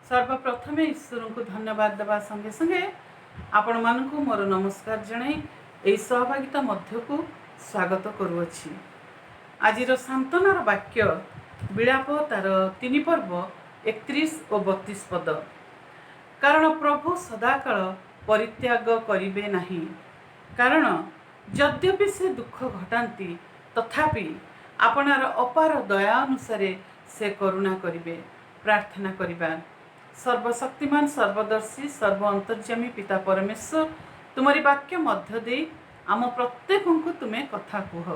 सर्वप्रथमे ईश्वर को धन्यवाद देवा संगे संगे आपण मानक मोर नमस्कार जनाई यही सहभागिता मध्य को स्वागत करुअछि। आजिर सांत्वनार वाक्य विलाप तार 3 पर्व 31 और 32 पद। कारण प्रभु सदाकाल परित्याग करिबे नाही, कारण यद्यपि से दुख घटाती तथापि आपणार अपार दया अनुसार से करुणा करिबे। प्रार्थना करिबा। सर्वशक्तिमान सर्वदर्शी सर्व अंतर्यामी पिता परमेश्वर तुम्हारी वाक्य मध्य दे आम प्रत्येक को तुम्हें कथा कुह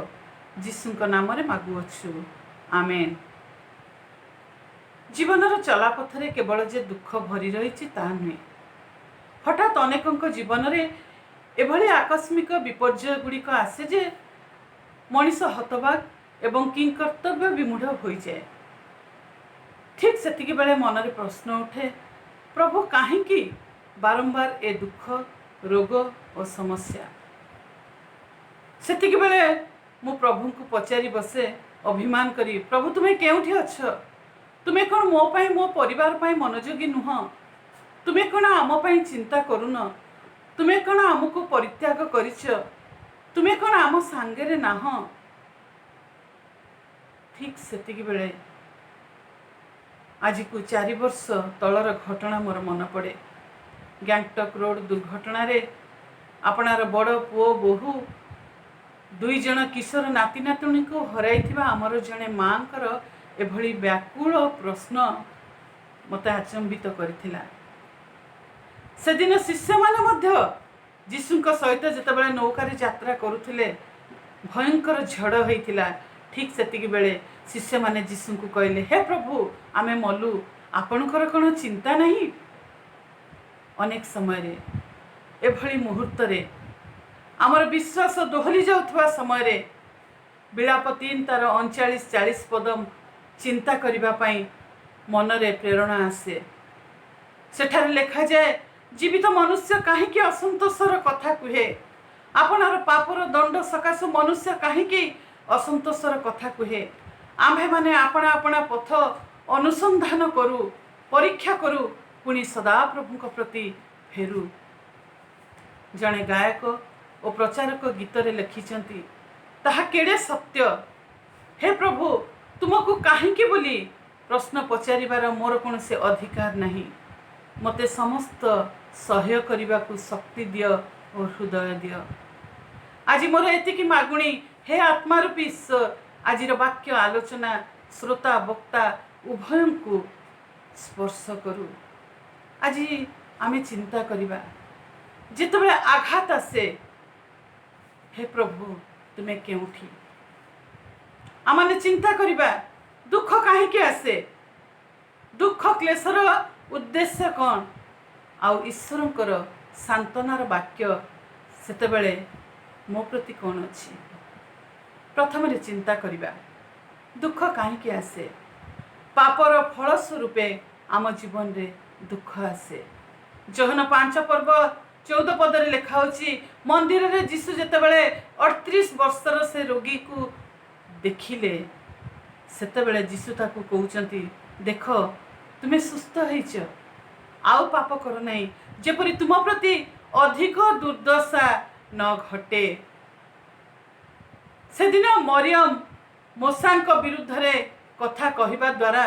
जीशु नाम रे मागुअछु, आमेन। जीवनर चलापथरे केवल जे दुख भरी रही ता नुहे, हठात अनेक जीवन में एभली आकस्मिक विपर्यय गुड़िक आसे जे मनीष हतबाग एवं किंकर्तव्य विमूढ़ हो जाए। ठीक सेतिकी बेले मन रे प्रश्न उठे, प्रभु काहींकी बारंबार ए दुख रोग और समस्या। सेतिकी बेले मु प्रभु को पचारि बसे अभिमान करी, प्रभु तुम्हें केउठी अछ? तुम्हें कौन मो पाई मो परिवार पाई मनोयोगी नुह? तुम्हें कौन आम पाई चिंता करुन? तुम्हें कौन आमको परित्याग करिछ? तुम्हें कौन आम सांगेरे नाह? ठीक सेतिकी बेले आज को 4 वर्ष तलर घटना मोर मन पड़े। गैंगटक रोड दुर्घटना रे आपणार बड़ पुओ बोहू 2 जन किशोर नाती नातुणी को हराइथिबा आमर जने मांकर एभली व्याकुल प्रश्न मते आचंबित करथिला। से दिन शिष्य माने मध्य जीशुक सहित जेतेबेले नौकार यात्रा करुथिले भयंकर झड़ होइथिला। ठीक सेतिकी बेले शिष्य माने जीशु को कहले, हे प्रभु आमे मलु, आपणकर कौन चिंता नहीं? अनेक समय रे एभली मुहूर्त रे आमर विश्वास दोहली जाउथवा समय रे विलाप 3 तार 39-40 पद चिंता करिबा पाई मन रे प्रेरणा आसे। सेठारे लेखा जाए, जीवित मनुष्य काहींकी असंतोषर कथा कुहे, आपणार पापर दंड सकाशे मनुष्य काहींकी असंतोषर कथा कुहे। आम्भे माने आपणा आपणा पथ अनुसंधान करू, परीक्षा करू, पुणी सदा प्रभु प्रति फेरू। जड़े गायक और प्रचारक गीत रे लिखिछंती, ताहा केड़े सत्य। हे प्रभु तुमको काहींकी बोली प्रश्न पचारिबार मोर कौन से अधिकार नहीं। मते समस्त सहय करने को शक्ति दिय और हृदय दिय। आज मोर एतिकी मागुणी, हे आत्मारूपी ईश्वर आजिर वाक्य आलोचना श्रोता वक्ता उभय को स्पर्श करू। आज आमे चिंता करिबा, जेतेबेले आघात आसे, हे प्रभु तुम्हें केउठी? आमाने चिंता करिबा, दुख काहींकी आसे, दुख क्लेशर उद्देश्य कौन, आउ ईश्वरंकर सांत्वनार वाक्य सेतेबेले मो प्रति कौन अछि? प्रथम रे चिंता करिबा, दुख काहींकी आसे? पापर फल स्वरूपे आम जीवन रे दुख आसे। जोहन 5 पर्व 14 पद रे लिखा होची, मंदिर रे जीशु जेतेबेले 38 वर्षर से रोगी को देखिले, सेतेबेले जीशु ताकू कहउचंती, देख तुमे सुस्थ होइछ, आउ पाप कर नहीं, जेपरि तुम प्रति अधिक दुर्दशा न घटे। से दिन मरियम मोसांक विरुद्ध रे कथा कहिबा द्वारा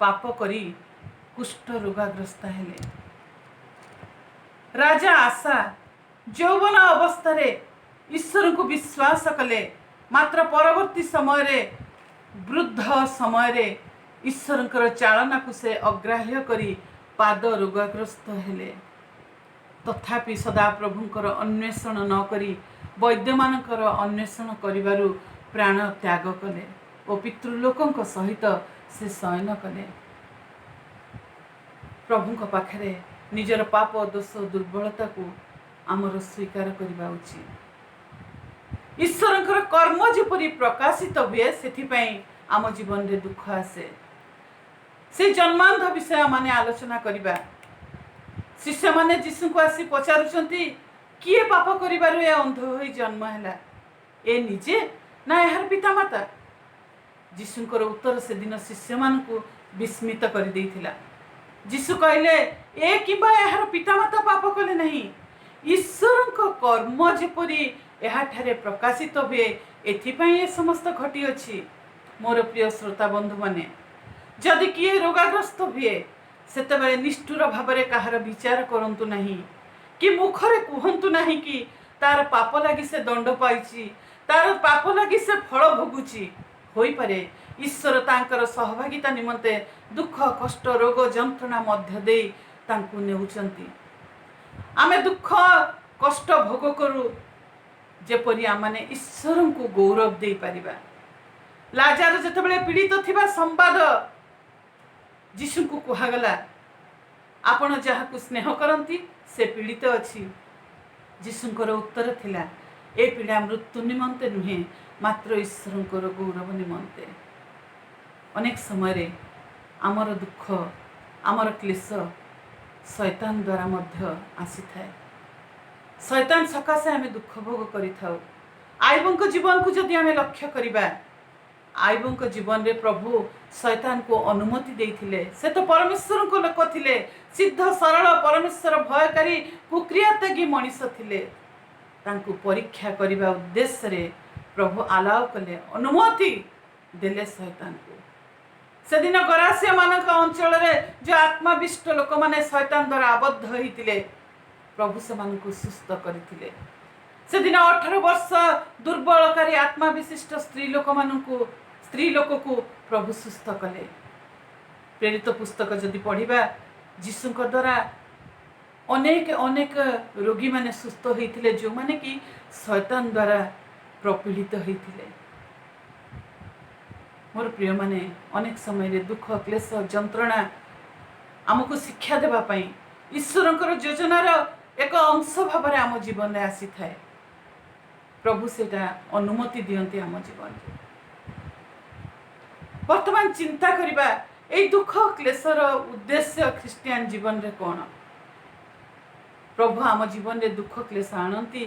पाप करी कुष्ठ रोगाग्रस्त हेले। राजा आशा यौवन अवस्था रे ईश्वर को विश्वास कले, मात्र परवर्ती समय रे वृद्ध समय रे ईश्वरंकर चालना को से अग्राह्य करी पाद रोगाग्रस्त हेले। तथापि सदा प्रभुंकर अन्वेषण न करी वैद्यमानकर अन्वेषण करिबारु प्राण त्याग कले और पितृलोकंक सहित से शयन कले। प्रभुंक पाखरे निजर पाप दोष दुर्बलता को आमर स्वीकार करबा उचित। ईश्वरंकर कर्म जेपरि प्रकाशित हुए सेथिपाई आम जीवन रे दुख आसे। से जन्मांध विषय माने आलोचना करिबा। शिष्य माने जीशु को आसी पचारुचंती, किए पाप करिबारु ए अंध होई जन्म हैला, ए निजे ना एहार पिता माता? जीशुंकर उत्तर से दिन शिष्य मान को विस्मित कर देइथिला। ଯୀଶୁ କହିଲେ ଏ କିମ୍ବା ଏହାର ପିତାମାତା ପାପ କଲେ ନାହିଁ, ଈଶ୍ୱରଙ୍କ କର୍ମ ଯେପରି ଏହାଠାରେ ପ୍ରକାଶିତ ହୁଏ, ଏଥିପାଇଁ ଏ ସମସ୍ତ ଘଟିଅଛି। ମୋର ପ୍ରିୟ ଶ୍ରୋତା ବନ୍ଧୁମାନେ, ଯଦି କିଏ ରୋଗାଗ୍ରସ୍ତ ହୁଏ ସେତେବେଳେ ନିଷ୍ଠୁର ଭାବରେ କାହାର ବିଚାର କରନ୍ତୁ ନାହିଁ, କି ମୁଖରେ କୁହନ୍ତୁ ନାହିଁ କି ତାର ପାପ ଲାଗି ସେ ଦଣ୍ଡ ପାଇଛି, ତାର ପାପ ଲାଗି ସେ ଫଳ ଭୋଗୁଛି। ହୋଇପାରେ ଈଶ୍ୱର ତାଙ୍କର ସହଭାଗିତା ନିମନ୍ତେ ଦୁଃଖ, କଷ୍ଟ, ରୋଗ, ଯନ୍ତ୍ରଣା ମଧ୍ୟ ଦେଇ ତାଙ୍କୁ ନେଉଛନ୍ତି। ଆମେ ଦୁଃଖ କଷ୍ଟ ଭୋଗ କରୁ ଯେପରି ଆମମାନେ ଈଶ୍ୱରଙ୍କୁ ଗୌରବ ଦେଇପାରିବା। ଲାଜାର ଯେତେବେଳେ ପୀଡ଼ିତ ଥିବା ସମ୍ବାଦ ଯୀଶୁଙ୍କୁ କୁହାଗଲା, ଆପଣ ଯାହାକୁ ସ୍ନେହ କରନ୍ତି ସେ ପୀଡ଼ିତ ଅଛି। ଯୀଶୁଙ୍କର ଉତ୍ତର ଥିଲା, ଏ ପୀଡ଼ା ମୃତ୍ୟୁ ନିମନ୍ତେ ନୁହେଁ, ମାତ୍ର ଈଶ୍ୱରଙ୍କର ଗୌରବ ନିମନ୍ତେ। ଅନେକ ସମୟରେ ଆମର ଦୁଃଖ, ଆମର କ୍ଲେଶ ଶୈତାନ ଦ୍ୱାରା ମଧ୍ୟ ଆସିଥାଏ। ଶୈତାନ ସକାଶେ ଆମେ ଦୁଃଖ ଭୋଗ କରିଥାଉ। ଆଇବଙ୍କ ଜୀବନକୁ ଯଦି ଆମେ ଲକ୍ଷ୍ୟ କରିବା, ଆଇବଙ୍କ ଜୀବନରେ ପ୍ରଭୁ ଶୈତାନକୁ ଅନୁମତି ଦେଇଥିଲେ। ସେ ତ ପରମେଶ୍ୱରଙ୍କ ଲୋକ ଥିଲେ, ସିଦ୍ଧ ସରଳ ପରମେଶ୍ୱର ଭୟକାରୀ କୁକ୍ରିୟାତ୍ୟାଗୀ ମଣିଷ ଥିଲେ। ତାଙ୍କୁ ପରୀକ୍ଷା କରିବା ଉଦ୍ଦେଶ୍ୟରେ ପ୍ରଭୁ ଆଲାଓ କଲେ, ଅନୁମତି ଦେଲେ ଶୈତାନକୁ। ସେଦିନ ଗରାସିଆ ମାନଙ୍କ ଅଞ୍ଚଳରେ ଯେଉଁ ଆତ୍ମାବିଷ୍ଟ ଲୋକମାନେ ଶୈତାନ ଦ୍ୱାରା ଆବଦ୍ଧ ହୋଇଥିଲେ, ପ୍ରଭୁ ସେମାନଙ୍କୁ ସୁସ୍ଥ କରିଥିଲେ। ସେଦିନ 18 ବର୍ଷ ଦୁର୍ବଳକାରୀ ଆତ୍ମା ବିଶିଷ୍ଟ ସ୍ତ୍ରୀ ଲୋକକୁ ପ୍ରଭୁ ସୁସ୍ଥ କଲେ। ପ୍ରେରିତ ପୁସ୍ତକ ଯଦି ପଢ଼ିବା, ଯୀଶୁଙ୍କ ଦ୍ୱାରା ଅନେକ ରୋଗୀମାନେ ସୁସ୍ଥ ହୋଇଥିଲେ, ଯେଉଁମାନେ କି ଶୈତାନ ଦ୍ୱାରା ପ୍ରପୀଡ଼ିତ ହୋଇଥିଲେ। ମୋର ପ୍ରିୟମାନେ, ଅନେକ ସମୟରେ ଦୁଃଖ, କ୍ଲେଶ, ଯନ୍ତ୍ରଣା ଆମକୁ ଶିକ୍ଷା ଦେବା ପାଇଁ ଈଶ୍ୱରଙ୍କର ଯୋଜନାର ଏକ ଅଂଶ ଭାବରେ ଆମ ଜୀବନରେ ଆସିଥାଏ। ପ୍ରଭୁ ସେଇଟା ଅନୁମତି ଦିଅନ୍ତି ଆମ ଜୀବନରେ। ବର୍ତ୍ତମାନ ଚିନ୍ତା କରିବା, এই ଦୁଃଖ କ୍ଲେଶର ଉଦ୍ଦେଶ୍ୟ ଖ୍ରୀଷ୍ଟିଆନ ଜୀବନରେ କ'ଣ? ପ୍ରଭୁ ଆମ ଜୀବନରେ ଦୁଃଖ କ୍ଲେଶ ଆଣନ୍ତି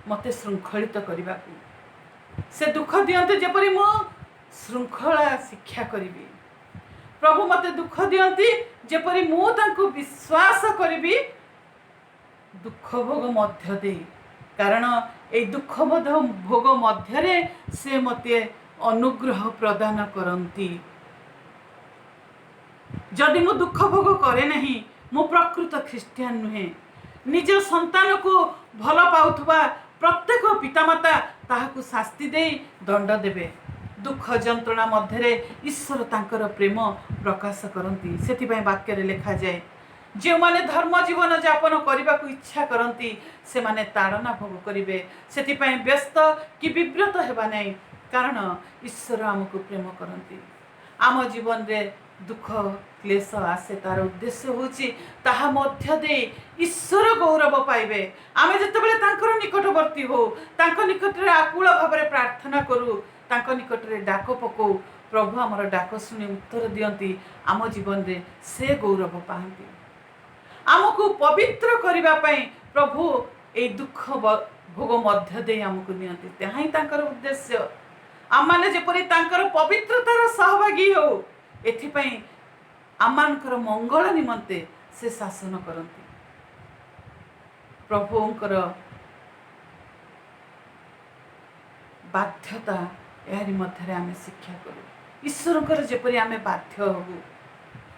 ମୋତେ ଶୃଙ୍ଖଳିତ କରିବାକୁ। ସେ ଦୁଃଖ ଦିଅନ୍ତି ଯେପରି ମୁଁ ଶୃଙ୍ଖଳା ଶିକ୍ଷା କରିବି। ପ୍ରଭୁ ମୋତେ ଦୁଃଖ ଦିଅନ୍ତି ଯେପରି ମୁଁ ତାଙ୍କୁ ବିଶ୍ୱାସ କରିବି ଦୁଃଖ ଭୋଗ ମଧ୍ୟ ଦେଇ। କାରଣ এই ଦୁଃଖ ଭୋଗ ମଧ୍ୟରେ ସେ ମୋତେ ଅନୁଗ୍ରହ ପ୍ରଦାନ କରନ୍ତି। ଯଦି ମୁଁ ଦୁଃଖ ଭୋଗ କରେ ନାହିଁ, ମୁଁ ପ୍ରକୃତ ଖ୍ରୀଷ୍ଟିଆନ ନୁହେଁ। ନିଜ ସନ୍ତାନକୁ ଭଲ ପାଉଥିବା ପ୍ରତ୍ୟେକ ପିତାମାତା ତାହାକୁ ଶାସ୍ତି ଦେଇ ଦଣ୍ଡ ଦେବେ। ଦୁଃଖ ଯନ୍ତ୍ରଣା ମଧ୍ୟରେ ଈଶ୍ୱର ତାଙ୍କର ପ୍ରେମ ପ୍ରକାଶ କରନ୍ତି। ସେଥିପାଇଁ ବାକ୍ୟରେ ଲେଖାଯାଏ, ଯେଉଁମାନେ ଧର୍ମ ଜୀବନ ଯାପନ କରିବାକୁ ଇଚ୍ଛା କରନ୍ତି ସେମାନେ ତାଡ଼ନା ଭୋଗ କରିବେ। ସେଥିପାଇଁ ବ୍ୟସ୍ତ କି ବିବ୍ରତ ହେବା ନାହିଁ, କାରଣ ଈଶ୍ୱର ଆମକୁ ପ୍ରେମ କରନ୍ତି। ଆମ ଜୀବନରେ ଦୁଃଖ କ୍ଲେଶ ଆସେ, ତାର ଉଦ୍ଦେଶ୍ୟ ହେଉଛି ତାହା ମଧ୍ୟ ଦେଇ ଈଶ୍ୱର ଗୌରବ ପାଇବେ। ଆମେ ଯେତେବେଳେ ତାଙ୍କର ନିକଟବର୍ତ୍ତୀ ହଉ, ତାଙ୍କ ନିକଟରେ ଆକୁଳ ଭାବରେ ପ୍ରାର୍ଥନା କରୁ, ତାଙ୍କ ନିକଟରେ ଡାକ ପକାଉ, ପ୍ରଭୁ ଆମର ଡାକ ଶୁଣି ଉତ୍ତର ଦିଅନ୍ତି। ଆମ ଜୀବନରେ ସେ ଗୌରବ ପାଆନ୍ତି। ଆମକୁ ପବିତ୍ର କରିବା ପାଇଁ ପ୍ରଭୁ এই ଦୁଃଖ ଭୋଗ ମଧ୍ୟ ଦେଇ ଆମକୁ ନିଅନ୍ତି। ତାହା ହିଁ ତାଙ୍କର ଉଦ୍ଦେଶ୍ୟ। ଆମମାନେ ଯେପରି ତାଙ୍କର ପବିତ୍ରତାର ସହଭାଗୀ ହଉ, ଏଥିପାଇଁ ଆମମାନଙ୍କର ମଙ୍ଗଳ ନିମନ୍ତେ ସେ ଶାସନ କରନ୍ତି। ପ୍ରଭୁଙ୍କର ବାଧ୍ୟତା ଏହାରି ମଧ୍ୟରେ ଆମେ ଶିକ୍ଷା କରୁ। ଈଶ୍ୱରଙ୍କର ଯେପରି ଆମେ ବାଧ୍ୟ ହବୁ।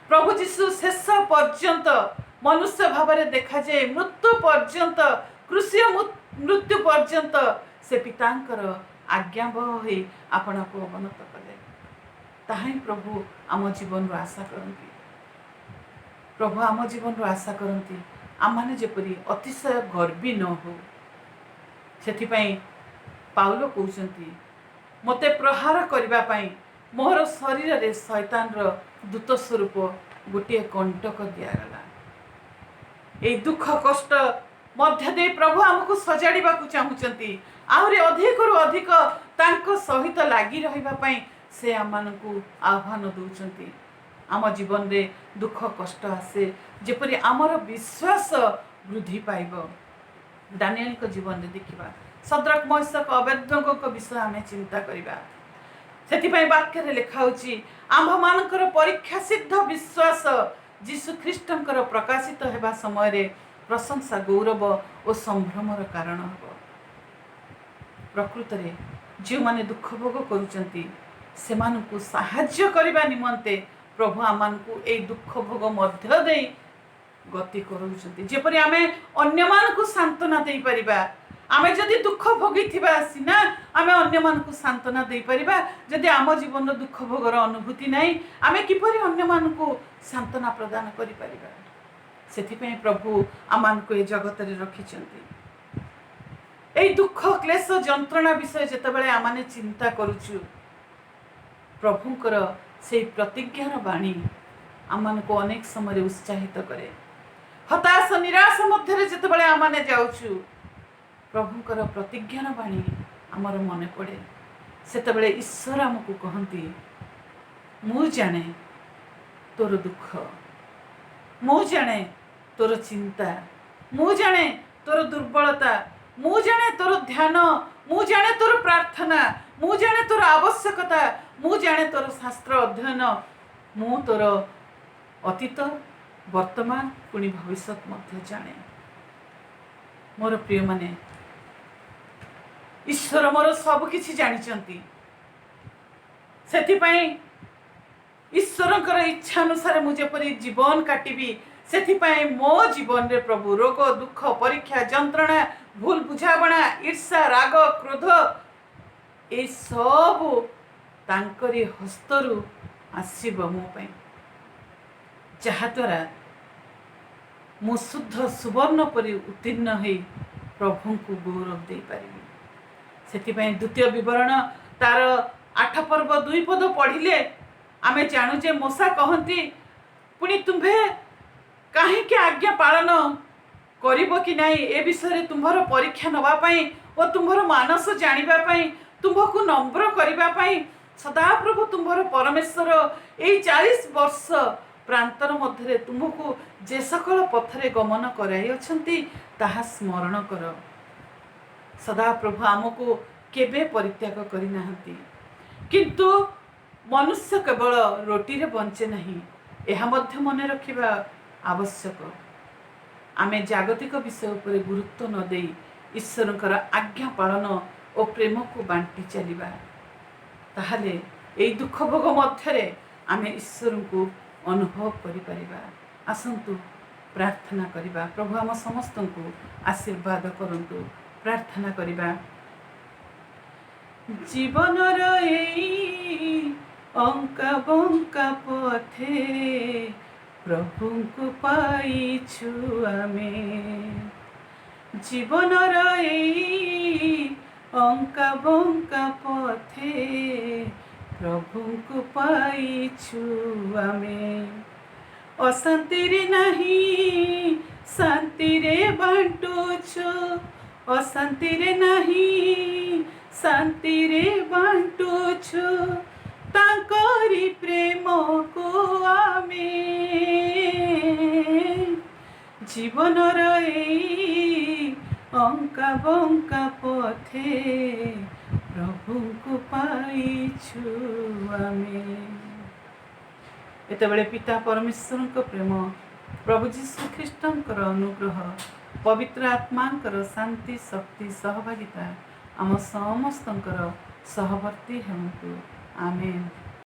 ପ୍ରଭୁ ଯୀଶୁ ଶେଷ ପର୍ଯ୍ୟନ୍ତ ମନୁଷ୍ୟ ଭାବରେ ଦେଖାଯାଏ, ମୃତ୍ୟୁ ପର୍ଯ୍ୟନ୍ତ, କୃଷିୟ ମୃତ୍ୟୁ ପର୍ଯ୍ୟନ୍ତ ସେ ପିତାଙ୍କର ଆଜ୍ଞାବହ ହୋଇ ଆପଣାକୁ ଅବନତ କଲେ। ତାହା ହିଁ ପ୍ରଭୁ ଆମ ଜୀବନରୁ ଆଶା କରନ୍ତି। ପ୍ରଭୁ ଆମ ଜୀବନରୁ ଆଶା କରନ୍ତି ଆମମାନେ ଯେପରି ଅତିଶୟ ଗର୍ବୀ ନ ହଉ। ସେଥିପାଇଁ ପାଉଲ କହୁଛନ୍ତି, ମୋତେ ପ୍ରହାର କରିବା ପାଇଁ ମୋର ଶରୀରରେ ଶୈତାନର ଦୂତ ସ୍ୱରୂପ ଗୋଟିଏ କଣ୍ଟକ ଦିଆଗଲା। এই ଦୁଃଖ କଷ୍ଟ ମଧ୍ୟ ଦେଇ ପ୍ରଭୁ ଆମକୁ ସଜାଡ଼ିବାକୁ ଚାହୁଁଛନ୍ତି। ଆହୁରି ଅଧିକରୁ ଅଧିକ ତାଙ୍କ ସହିତ ଲାଗି ରହିବା ପାଇଁ ସେ ଆମମାନଙ୍କୁ ଆହ୍ୱାନ ଦେଉଛନ୍ତି। ଆମ ଜୀବନରେ ଦୁଃଖ କଷ୍ଟ ଆସେ ଯେପରି ଆମର ବିଶ୍ୱାସ ବୃଦ୍ଧି ପାଇବ। ଦାନିଏଲଙ୍କ ଜୀବନରେ ଦେଖିବା, ସଦ୍ରକ, ମେଷକ, ଅବେଦନେଗୋଙ୍କ ବିଷୟ ଆମେ ଚିନ୍ତା କରିବା। ସେଥିପାଇଁ ବାକ୍ୟରେ ଲେଖା ହେଉଛି, ଆମ୍ଭମାନଙ୍କର ପରୀକ୍ଷା ସିଦ୍ଧ ବିଶ୍ୱାସ जीशु ख्रीष्टंकर प्रकाशित हेबा समय प्रशंसा गौरव और संभ्रमर कारण हब। प्रकृत में जो माने दुख भोग करुचंती सेमानकु साहाय्य करबा निमंते प्रभु आमानकु ए दुख भोग मध्य देई गति करुचंती, जेपरि आमे अन्य मानकु सांत्वना देई परिबा। आमे जदि दुख भोगी थिबा सिना आमे अन्य मानकु सांत्वना देई परिबा, जदि आम जीवन दुख भोगर अनुभूति नाही आमे किपरि अन्य मानकु सांत्वना प्रदान करि परिबा। सेथिपई प्रभु आमानकु ए जगत रे रखिचंती। ए दुख क्लेश जंत्रणा विषय जेतेबेले आमाने चिंता करूछु, प्रभुंकर से प्रतिज्ञार बाणी आमानकु अनेक समय उत्साहित करे। हताश निराश मध्य जेतेबेले आमाने जाउछु, प्रभुंकर प्रतिज्ञार बाणी आमर मने पड़े। सेतेबेले ईश्वर आमको कहंती, मु जाने तोर दुख, मु जाने तोर चिंता, मु जाने तोर दुर्बलता, मु जाने तोर ध्यान, मु जाने तोर प्रार्थना, मु जाने तोर आवश्यकता, मु जाने तोर शास्त्र अध्ययन, मु तोर अतीत वर्तमान पुणी भविष्य मध्य जाने। मोर प्रिय माने ईश्वर मोर सब किछि जानिचंती। सेथिपई ईश्वरकर इच्छा अनुसार मु जेपरि जीवन काटिबी, सेथिपई मो जीवन रे प्रभु रोग दुख परीक्षा जंत्रणा भूल बुझाबणा ईर्षा राग क्रोध ए सब तांकरी हस्तरु आसीब मो पई, जहाद्वारा मु शुद्ध सुवर्ण परि उत्तीर्ण होई प्रभु को गौरव दे पारिबी। सेथिपई द्वितीय विवरण तार 8 पर्व 2 पद पढ़िले आमे जानू जे मूसा कहंती, पुणी तुम्भे काहे के आज्ञा पालन करिबो कि नाही ए विषय तुम्हर परीक्षा नवा पई और तुम्हर मानस जानिबा पई तुम्हकु नम्र करिबा पई सदा प्रभु तुम्हर परमेश्वर ए 40 वर्ष प्रांतर मध्य तुमको जे सकल पथरे गमन कराई अछंती ताहा स्मरण कर। सदा प्रभु आमको केबे परित्याग करि नाहंती, किंतु मनुष्य केवल रोटी रे बंचे नहीं, यह मध्य मन रखिबा आवश्यक। आमे जागतिक विषय उपरे गुरुत्व न देई ईश्वरकर आज्ञा पालन और प्रेम को बांटी चलिबा, ताहले एई दुख भोग मध्यरे आमे ईश्वर को अनुभव करि परिबा। आसंतु प्रार्थना करिबा। प्रभु आम समस्त को आशीर्वाद करंतु। प्रार्थना करिबा। जीवन एई अंका बंका पथे प्रभु को पाइछु आमे। जीवन एई अंका बंका पथे प्रभु को पाइछु आमे। अशांति रे नहीं शांति रे बांटुछु, अशांति रे नहीं शांति रे बांटुछु, तांकरी प्रेम को आमे। जीवन एई अंका बंका पथे प्रभु को पाइछु आमे। एतबेले पिता परमेश्वर को प्रेम, प्रभु जीशु ख्रीष्टंकर अनुग्रह, पवित्र आत्मांकर शांति शक्ति सहभागिता आम समस्तंकर सहवर्ती हेतु आमेन।